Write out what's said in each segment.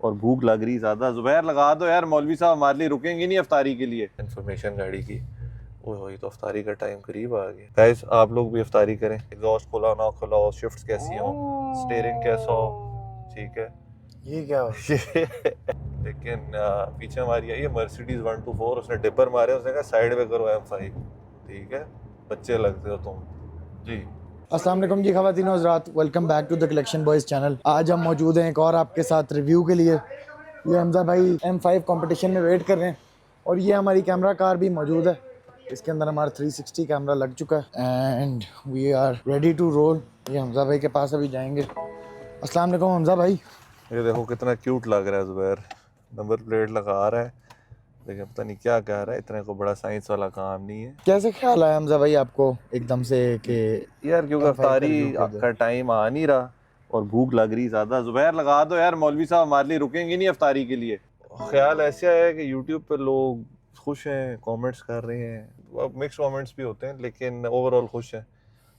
और भूख लग रही ज्यादा। जुबैर लगा दो यार, मौलवी साहब हमारे लिए रुकेंगे नहीं अफ्तारी के लिए। इन्फॉर्मेशन गाड़ी की वही तो अफ्तारी का टाइम करीब आ गया। गाइस आप लोग भी अफ्तारी करें। एग्जॉस्ट खुला ना खुला हो, शिफ्ट्स कैसी हो, स्टीयरिंग कैसा हो, ठीक है। ये क्या हो? लेकिन पीछे हमारी आई है मर्सिडीज 124, उसने डिपर मारे, उसने कहा साइड में करो M5, ठीक है, बच्चे लगते हो तुम जी। अस्सलाम वालेकुम जी ख़वातीन और हज़रात, welcome back to the collection boys channel. आज हम मौजूद हैं एक और आपके साथ रिव्यू के लिए। ये हमजा भाई M5 कंपटीशन में वेट कर रहे हैं और ये हमारी कैमरा कार भी मौजूद है। इसके अंदर हमारा 360 कैमरा लग चुका है and we are ready to roll. ये हमजा भाई के पास अभी जाएंगे। अस्सलाम वालेकुम हमजा भाई। ये देखो कितना क्यूट लग रहा है जुबैर, नंबर प्लेट लगा रहा है, लेकिन पता नहीं क्या कह रहा है, इतना को बड़ा साइंस वाला काम नहीं है। कैसे ख्याल आया हमजा भाई आपको एकदम से कि यार क्योंकि M5 का अफ्तारी रिव्यू किया जाए? का टाइम आ नहीं रहा और भूख लग रही ज्यादा। जुबैर लगा दो यार, मौलवी साहब हमारे लिए रुकेंगे नहीं अफ्तारी के लिए। ख्याल ऐसा है कि यूट्यूब पे लोग खुश हैं, कमेंट्स कर रहे हैं, अब मिक्स कमेंट्स भी होते हैं, लेकिन ओवरऑल खुश हैं।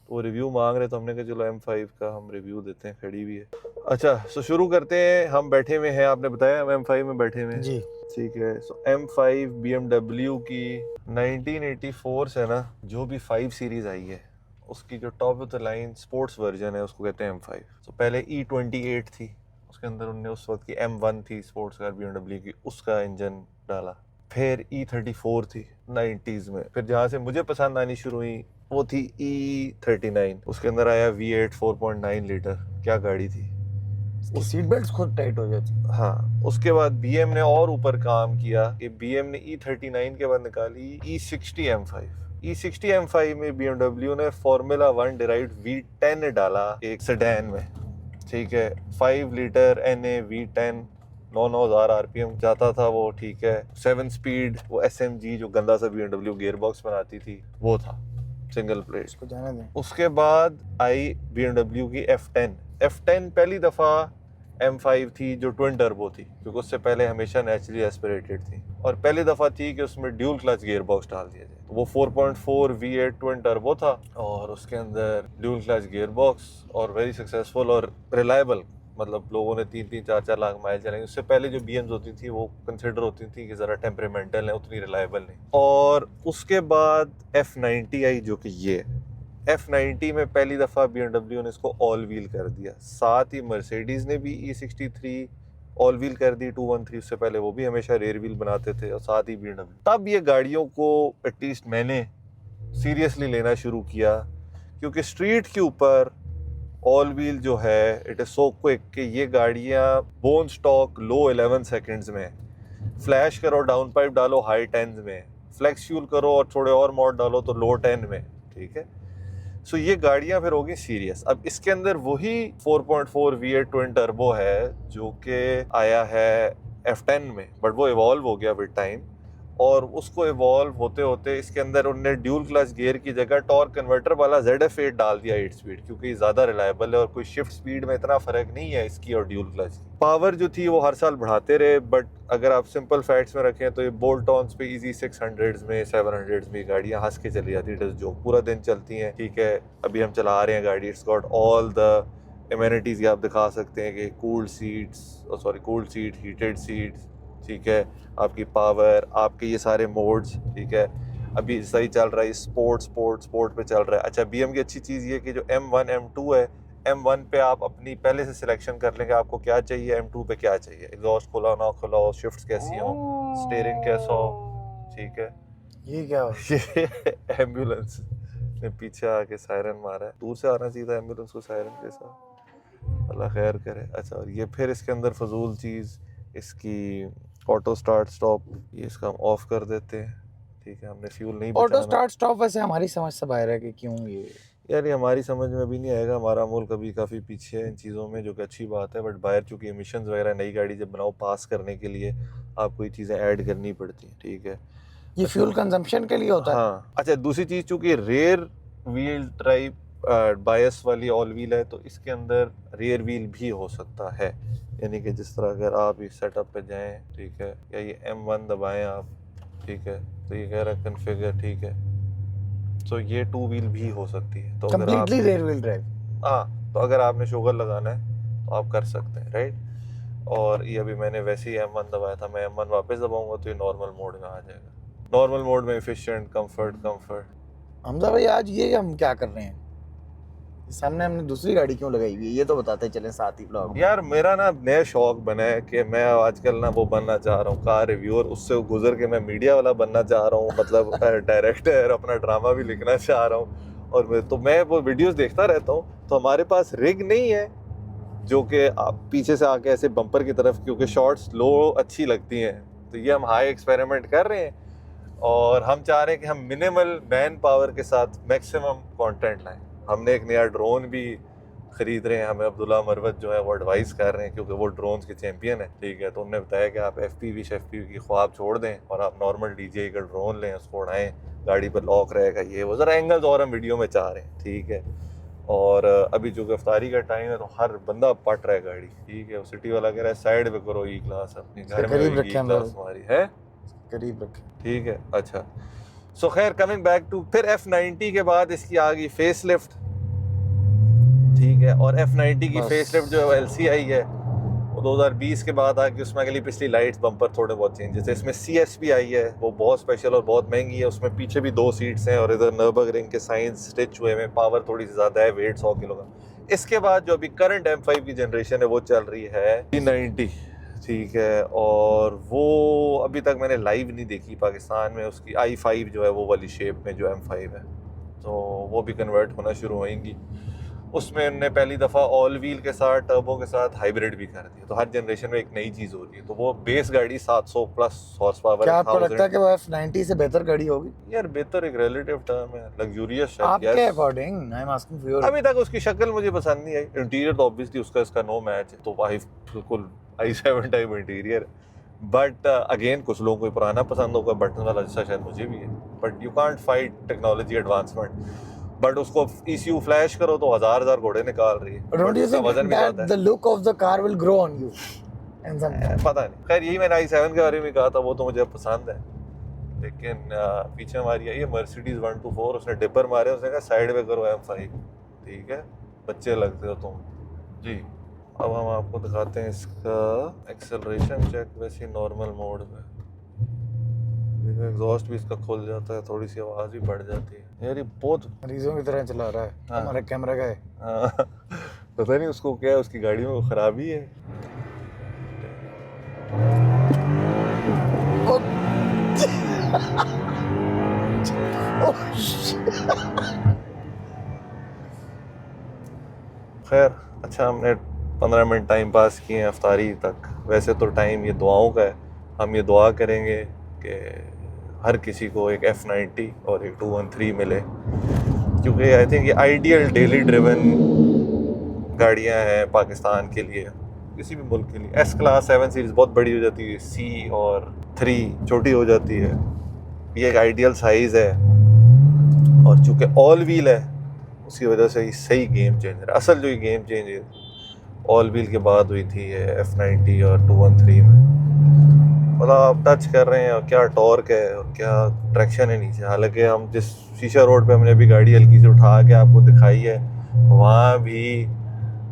तो वो रिव्यू मांग रहे, तो हमने कहा चलो M5 का हम रिव्यू देते हैं, खड़ी भी है। अच्छा सो शुरू करते हैं। हम बैठे हुए हैं, आपने बताया हम M5 में बैठे हुए हैं जी ठीक है। सो M5 BMW की 1984 से ना जो भी 5 सीरीज आई है उसकी जो top of the line sports version है उसको कहते हैं M5। तो पहले E28 थी, उसके अंदर उनने उस वक्त की M1 थी स्पोर्ट्स कार BMW की, उसका इंजन डाला। फिर E34 थी 90s में। फिर जहाँ से मुझे पसंद आनी शुरू हुई वो थी E39, उसके अंदर आया V8 4.9 लीटर। क्या गाड़ी थी। सीट बेल्ट खुद टाइट हो जाती। हाँ, उसके बाद BM ने और ऊपर काम किया कि BM ने E39 के बाद निकाली E60 M5। E60 M5 में BMW ने Formula 1 डिराइव्ड V10 डाला एक सेडान में, ठीक है। 5 लीटर NA V10, 9,000 RPM जाता था वो, ठीक है। 7 स्पीड वो SMG जो गंदा सा BMW गियर बॉक्स बनाती थी वो था, सिंगल प्लेट। इसको जाने दें। उसके बाद आई BMW की F10। F10 पहली दफ़ा M5 थी जो ट्विन टर्बो थी, क्योंकि उससे पहले हमेशा नेचुरली एस्पिरेटेड थी, और पहली दफ़ा थी कि उसमें ड्यूल क्लच गियर बॉक्स डाल दिया जाए। तो वो 4.4 V8 ट्विन टर्बो था और उसके अंदर ड्यूल क्लच गियर बॉक्स, और वेरी सक्सेसफुल और रिलायबल। मतलब लोगों ने 3-4 लाख माइल चलेंगे। उससे पहले जो BMs होती थी वो कंसिडर होती थी कि ज़रा टेम्परेमेंटल है, उतनी रिलायबल नहीं। और उसके बाद F90 आई, जो कि ये F90 में पहली दफ़ा BMW ने इसको ऑल व्हील कर दिया। साथ ही मर्सिडीज़ ने भी E63 ऑल व्हील कर दी 213, उससे पहले वो भी हमेशा रेयर व्हील बनाते थे, और साथ ही BMW। तब ये गाड़ियों को एटलीस्ट मैंने सीरियसली लेना शुरू किया, क्योंकि स्ट्रीट के ऊपर ऑल व्हील जो है इट इज़ सो क्विक कि ये गाड़ियाँ बोन स्टॉक लो 11 सेकेंड्स में, फ्लैश करो डाउन पाइप डालो हाई 10s में, फ्लेक्स फ्यूल करो और थोड़े और मोड डालो तो लो 10 में, ठीक है। सो ये गाड़ियाँ फिर होगी सीरियस। अब इसके अंदर वही 4.4 V8 ट्विन टर्बो है जो कि आया है F10 में, बट वो इवॉल्व हो गया विद टाइम, और उसको इवॉल्व होते होते इसके अंदर उनने ड्यूल क्लच गियर की जगह टॉर्क कन्वर्टर वाला ZF8 डाल दिया 8 स्पीड, क्योंकि ज़्यादा रिलायबल है और कोई शिफ्ट स्पीड में इतना फ़र्क नहीं है इसकी और ड्यूल क्लच की। पावर जो थी वो हर साल बढ़ाते रहे, बट अगर आप सिंपल फैक्ट्स में रखें तो ये बोल्ट ऑन्स पे इजी 600s में 700s में गाड़ियाँ हंस के चली जाती है, जो पूरा दिन चलती हैं, ठीक है। अभी हम चला रहे हैं गाड़ी, it's got all the amenities. ये आप दिखा सकते हैं कि कूल्ड सीट, हीटेड सीट्स, ठीक है, आपकी पावर, आपके ये सारे मोड्स, ठीक है। अभी सही चल रहा है, स्पोर्ट पे चल रहा है। अच्छा, BM की अच्छी चीज़ ये कि जो M1 M2 है, M1 पे आप अपनी पहले से सिलेक्शन कर लेंगे आपको क्या चाहिए, M2 पे क्या चाहिए, एग्जॉस्ट खुला ना खुला हो, शिफ्ट्स कैसी हो, स्टीयरिंग कैसा हो, ठीक है। ये क्या हो? ये एम्बुलेंस ने पीछे आके सायरन मारा है, दूर से आना चाहिए था एम्बुलेंस को सायरन के साथ, अल्लाह खैर करे। अच्छा, और ये फिर इसके अंदर फजूल चीज़, इसकी ऑटो स्टार्ट स्टॉप, ये इसका हम ऑफ कर देते हैं, ठीक है, हमने फ्यूल नहीं ऑटो बचाना। स्टार्ट स्टॉप वैसे हमारी समझ से बाहर है कि क्यों ये यार ये हमारी समझ में भी नहीं आएगा, हमारा मुल्क अभी काफ़ी पीछे है इन चीज़ों में, जो कि अच्छी बात है, बट बाहर चूँकि एमिशंस वगैरह नई गाड़ी जब बनाओ पास करने के लिए आपको ये चीज़ें ऐड करनी पड़ती हैं, ठीक है। ये फ्यूल कंजम्पशन के लिए होता है? हाँ, अच्छा, दूसरी चीज़ चूँकि रेयर व्हील ड्राइव बायस वाली ऑल व्हील है, तो इसके अंदर रेयर व्हील भी हो सकता है, यानी कि जिस तरह अगर आप इस सेटअप पे जाएं, ठीक है, या ये M1 दबाएं आप, ठीक है, तो ये कह रहा है कन्फिगर, ठीक है, तो ये 2 व्हील भी हो सकती है। तो अगर आप कंप्लीटली रेयर व्हील ड्राइव। हाँ, तो अगर आपने शुगर लगाना है तो आप कर सकते हैं, राइट। और ये अभी मैंने वैसे ही M1 दबाया था, मैं M1 वापस दबाऊंगा तो ये नॉर्मल मोड में आ जाएगा। नॉर्मल मोड में एफिशिएंट, कंफर्ट। हमजा भाई आज ये हम क्या कर रहे हैं? सामने हमने दूसरी गाड़ी क्यों लगाई हुई है, ये तो बताते चलें साथ ही ब्लॉग। यार मेरा ना नया शौक बना है कि मैं आजकल ना वो बनना चाह रहा हूँ कार रिव्यूअर, उससे गुजर के मैं मीडिया वाला बनना चाह रहा हूँ, मतलब डायरेक्टर, अपना ड्रामा भी लिखना चाह रहा हूँ। और मैं वो वीडियोस देखता रहता हूँ। तो हमारे पास रिग नहीं है जो कि आप पीछे से आके ऐसे बम्पर की तरफ, क्योंकि शॉट्स लो अच्छी लगती हैं, तो ये हम हाई एक्सपेरिमेंट कर रहे हैं और हम चाह रहे हैं कि हम मिनिमल मैन पावर के साथ मैक्सिमम कंटेंट लाएं। हमने एक नया ड्रोन भी खरीद रहे हैं, हमें अब्दुल्ला मरवत जो है वो एडवाइस कर रहे हैं, क्योंकि वो ड्रोन्स के चैंपियन है, ठीक है। तो उन्होंने बताया कि आप FPV की ख्वाब छोड़ दें और आप नॉर्मल DJI का ड्रोन लें, उसको उड़ाएं, गाड़ी पर लॉक रहेगा, ये वो ज़रा एंगल्स और हम वीडियो में चाह रहे हैं, ठीक है। और अभी जो गिरफ्तारी का टाइम है तो हर बंदा पट रहा है गाड़ी, ठीक है। सिटी वाला कह रहा है साइड पे करो E क्लास, अपने घर में करीब E रखे क्लास हमारी है, करीब रखे। ठीक है। अच्छा, सो खैर कमिंग बैक टू, फिर F90 के बाद इसकी आ गई फेस लिफ्ट, ठीक है। और F90 की फेस लिफ्ट जो है LC आई है वो 2020 के बाद आ गई, उसमें अगली पिछली लाइट्स, बम्पर थोड़े बहुत चेंजेस है। इसमें CSP आई है, वो बहुत स्पेशल और बहुत महंगी है, उसमें पीछे भी 2 सीट्स हैं और इधर नürburgring के साइंस स्टिच हुए हैं, पावर थोड़ी सी ज़्यादा है, वेट 100 किलो का। इसके बाद जो अभी करंट M5 की जनरेशन है वो चल रही है P90, ठीक है। और वो अभी तक मैंने लाइव नहीं देखी पाकिस्तान में, उसकी i5 जो है वो वाली शेप में जो M5 है, तो वो भी कन्वर्ट होना शुरू होएंगी। उसमें उन्होंने पहली दफ़ा ऑल व्हील के साथ, टर्बो के साथ हाइब्रिड भी कर दिया, तो हर जनरेशन में एक नई चीज़ हो रही है। तो वो बेस गाड़ी 700 प्लस हॉर्स पावर। क्या आपको लगता है कि वो F90 से बेहतर गाड़ी होगी? यार बेहतर एक रिलेटिव टर्म है, लग्जूरियस आपके according, I am asking for your. अभी तक उसकी शक्ल मुझे पसंद नहीं आई, इंटीरियर तो ऑब्वियसली उसका इसका नो मैच है, तो बिल्कुल i7 type interior. But again कुछ लोगों को पुराना पसंद होगा बटन वाला, जैसा शायद मुझे भी है, but you can't fight technology advancement. But उसको ECU फ्लैश करो तो हजार घोड़े निकाल रही है, Don't you उसका think वजन भी that ज्यादा है। the look of the car will grow on you? And sometimes. पता नहीं, खैर यही मैंने i7 के बारे में कहा था, वो तो मुझे पसंद है। लेकिन पीछे हमारी आई है Mercedes 124, उसने डिपर मारे, उसने कहा साइड पे करो M5, ठीक है, बच्चे लगते हो तुम जी। अब हम आपको दिखाते हैं इसका एक्सेलरेशन चेक, वैसे नॉर्मल मोड में एग्जॉस्ट भी इसका खुल जाता है, थोड़ी सी आवाज़ भी बढ़ जाती है। यार ये बहुत मरीजों की तरह चला रहा है। हाँ। हमारा कैमरा का है। पता नहीं उसको क्या है, उसकी गाड़ी में वो खराबी है। खैर अच्छा, हमने 15 मिनट टाइम पास किए हैं अफ्तारी तक। वैसे तो टाइम ये दुआओं का है, हम ये दुआ करेंगे कि हर किसी को एक F90 और एक 213 मिले, क्योंकि आई थिंक ये आइडियल डेली ड्रिवन गाड़ियां हैं पाकिस्तान के लिए, किसी भी मुल्क के लिए। S क्लास 7 सीरीज बहुत बड़ी हो जाती है, C और 3 छोटी हो जाती है, ये एक आइडियल साइज़ है। और चूँकि ऑल व्हील है उसकी वजह से ये सही गेम चेंजर है। असल जो ये गेम चेंजर ऑल व्हील के बाद हुई थी ये F90 और 213 में। मतलब आप टच कर रहे हैं और क्या टॉर्क है और क्या ट्रैक्शन है नीचे। हालांकि हम जिस शीशा रोड पे हमने अभी गाड़ी हल्की से उठा के आपको दिखाई है, वहाँ भी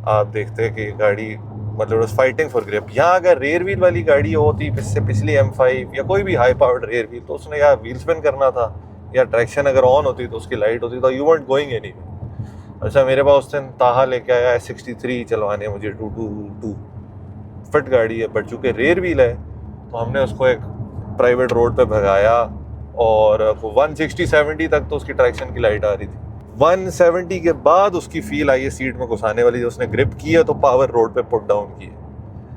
आप देखते हैं कि गाड़ी मतलब फाइटिंग फॉर ग्रिप। यहाँ अगर रेयर व्हील वाली गाड़ी होती इससे पिछली M5 या कोई भी हाई पावर्ड रेयर व्हील, तो उसने या व्हील स्पिन करना था या ट्रैक्शन अगर ऑन होती तो उसकी लाइट होती, तो यू वांट गोइंग एनी। अच्छा, मेरे पास उस दिन ताहा लेके आया S63 चलवाने, मुझे 222 फिट गाड़ी है, बट चूँकि रेयर व्हील है तो हमने उसको एक प्राइवेट रोड पे भगाया और 160-70 तक तो उसकी ट्रैक्शन की लाइट आ रही थी। 170 के बाद उसकी फील आई है सीट में घुसाने वाली, जो उसने ग्रिप की है तो पावर रोड पे पुट डाउन की है।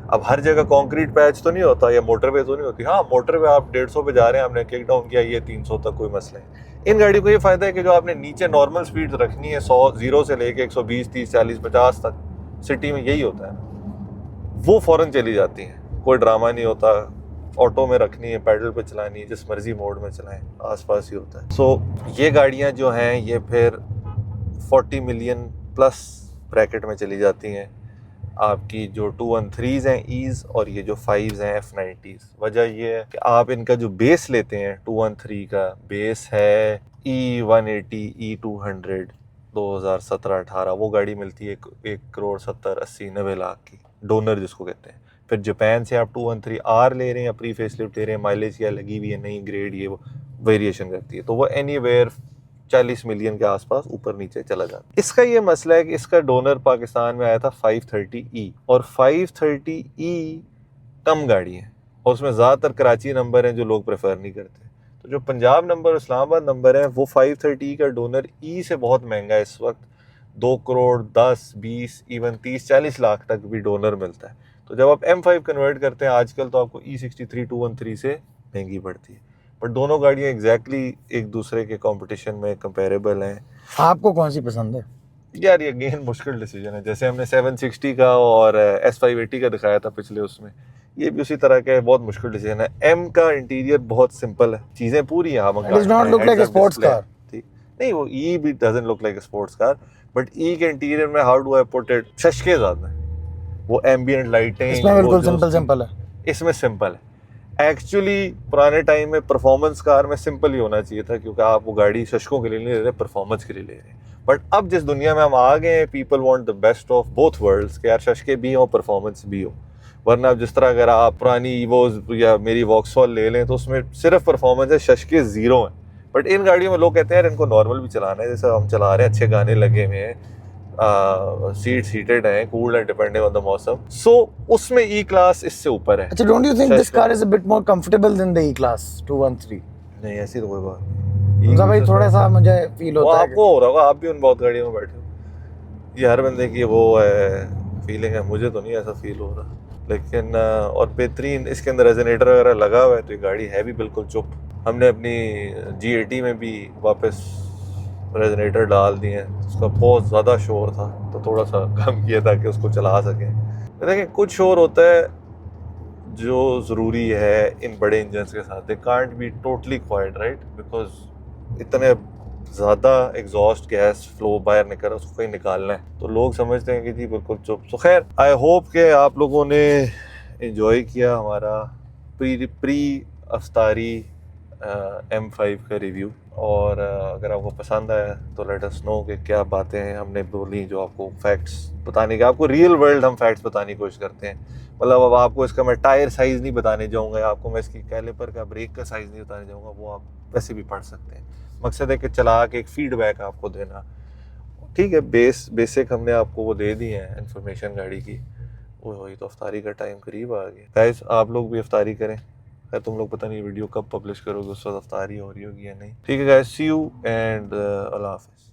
अब हर जगह कंक्रीट पैच तो नहीं होता या मोटरवे तो नहीं होती। हाँ, मोटरवे आप 150 पे जा रहे हैं, आपने किक डाउन किया, ये 300 तक कोई मसला है। इन गाड़ी को ये फ़ायदा है कि जो आपने नीचे नॉर्मल स्पीड रखनी है 100 0 से लेके 120, 30, 40, 50 तक, सिटी में यही होता है, वो फ़ौरन चली जाती हैं, कोई ड्रामा नहीं होता। ऑटो में रखनी है, पैडल पे चलानी है, जिस मर्जी मोड में चलाएं, आसपास ही होता है। सो ये गाड़ियाँ जो हैं ये फिर 40 मिलियन प्लस ब्रैकेट में चली जाती हैं। आपकी जो 213s हैं ईज और ये जो 5s हैं F90s। वजह ये है कि आप इनका जो बेस लेते हैं 213 का बेस है E180 E200 2017-18, वो गाड़ी मिलती है 1 करोड़ 70-80-90 लाख की, डोनर जिसको कहते हैं। फिर जापान से आप 213R ले रहे हैं या प्री फेसलिफ्ट ले रहे हैं, माइलेज क्या लगी हुई है, नहीं ग्रेड, ये वो वेरिएशन करती है, तो वो एनीवेयर 40 मिलियन के आसपास ऊपर नीचे चला जाता है। इसका ये मसला है कि इसका डोनर पाकिस्तान में आया था 530E, और 530E कम गाड़ी है और उसमें ज़्यादातर कराची नंबर हैं जो लोग प्रेफर नहीं करते। तो जो पंजाब नंबर और इस्लामाबाद नंबर है वो 530E का डोनर ई से बहुत महंगा है इस वक्त, 2 करोड़ 10, 20, इवन 30, 40 लाख तक भी डोनर मिलता है। तो जब आप M5 कन्वर्ट करते हैं आजकल तो आपको E63 213 से महंगी पड़ती है, बट दोनों गाड़ियाँ एग्जैक्टली एक दूसरे के कंपटीशन में कंपेरेबल हैं। आपको कौन सी पसंद है? यार ये अगेन मुश्किल डिसीजन है, जैसे हमने 760 का और S580 का दिखाया था पिछले उसमें, ये भी उसी तरह का है, बहुत मुश्किल डिसीजन है। M का इंटीरियर बहुत सिंपल है, चीज़ें पूरी यहाँ It does not look like a sports car. ठीक नहीं, वो E भी doesn't look like a sports car, but E के इंटीरियर में how do I put it, शशके ज़्यादा है, वो एम्बियंट लाइटिंग इसमें बिल्कुल सिंपल है। इसमें सिंपल है। एक्चुअली पुराने टाइम में परफॉर्मेंस कार में सिंपल ही होना चाहिए था, क्योंकि आप वो गाड़ी शशकों के लिए नहीं ले रहे, परफॉर्मेंस के लिए ले रहे हैं। बट अब जिस दुनिया में हम आ गए हैं, people want the best of both worlds, कि यार शशके भी हो परफॉर्मेंस भी हो। वरना अब जिस तरह अगर आप पुरानी ईवोज या मेरी वॉक्सवॉल ले लें तो उसमें सिर्फ परफॉर्मेंस है, शशके ज़ीरो हैं। बट इन गाड़ियों में लोग कहते हैं यार इनको नॉर्मल भी चलाना है, जैसे हम चला रहे हैं, अच्छे गाने लगे हुए हैं, सीट हीटेड हैं, कूल्ड है डिपेंडिंग ऑन द मौसम, सो उसमें ई क्लास इससे ऊपर है। अच्छा, don't you think this car is a bit more comfortable than the E class 213? नहीं ऐसी तो कोई बात नहीं, मतलब भाई थोड़ा सा मुझे फील होता है आपको हो रहा होगा, आप भी उन बहुत गाड़ियों में बैठे हो, ये हर बंदे की वो है फीलिंग है, मुझे तो नहीं ऐसा फील हो रहा। लेकिन और बेहतरीन इसके अंदर रेजोनेटर वगैरह लगा हुआ है, तो ये गाड़ी है भी बिल्कुल चुप। हमने अपनी G80 में भी वापस रेजोनेटर डाल दिए हैं, उसका बहुत ज़्यादा शोर था तो थोड़ा सा कम किया ताकि उसको चला सकें। देखिए कुछ शोर होता है जो ज़रूरी है इन बड़े इंजन्स के साथ, they can't be totally quite right, because इतने ज़्यादा एग्जॉस्ट गैस फ्लो बाहर निकल रहा है, उसको कहीं निकालना है, तो लोग समझते हैं कि जी बिल्कुल चुप। तो खैर आई होप कि आप लोगों ने इन्जॉय किया हमारा प्री अफ्तारी M5 का रिव्यू, और अगर आपको पसंद आया तो लेट अस नो कि क्या बातें हैं हमने बोली जो आपको फैक्ट्स बताने के, आपको रियल वर्ल्ड हम फैक्ट्स बताने की कोशिश करते हैं। मतलब अब आपको इसका मैं टायर साइज़ नहीं बताने जाऊँगा, आपको मैं इसकी कैलिपर का ब्रेक का साइज़ नहीं बताने जाऊँगा, वो आप वैसे भी पढ़ सकते हैं। मकसद है कि चला के एक फीडबैक आपको देना, ठीक है। बेसिक हमने आपको वो दे दी है इन्फॉर्मेशन गाड़ी की। वही तो अफ्तारी का टाइम करीब आ गया गाइस, आप लोग भी अफ्तारी करें। खैर तुम लोग पता नहीं वीडियो कब पब्लिश करोगे, उस वक्त अफ्तारी हो रही होगी या नहीं। ठीक है गाइस, सी यू एंड अल्लाह हाफिज़।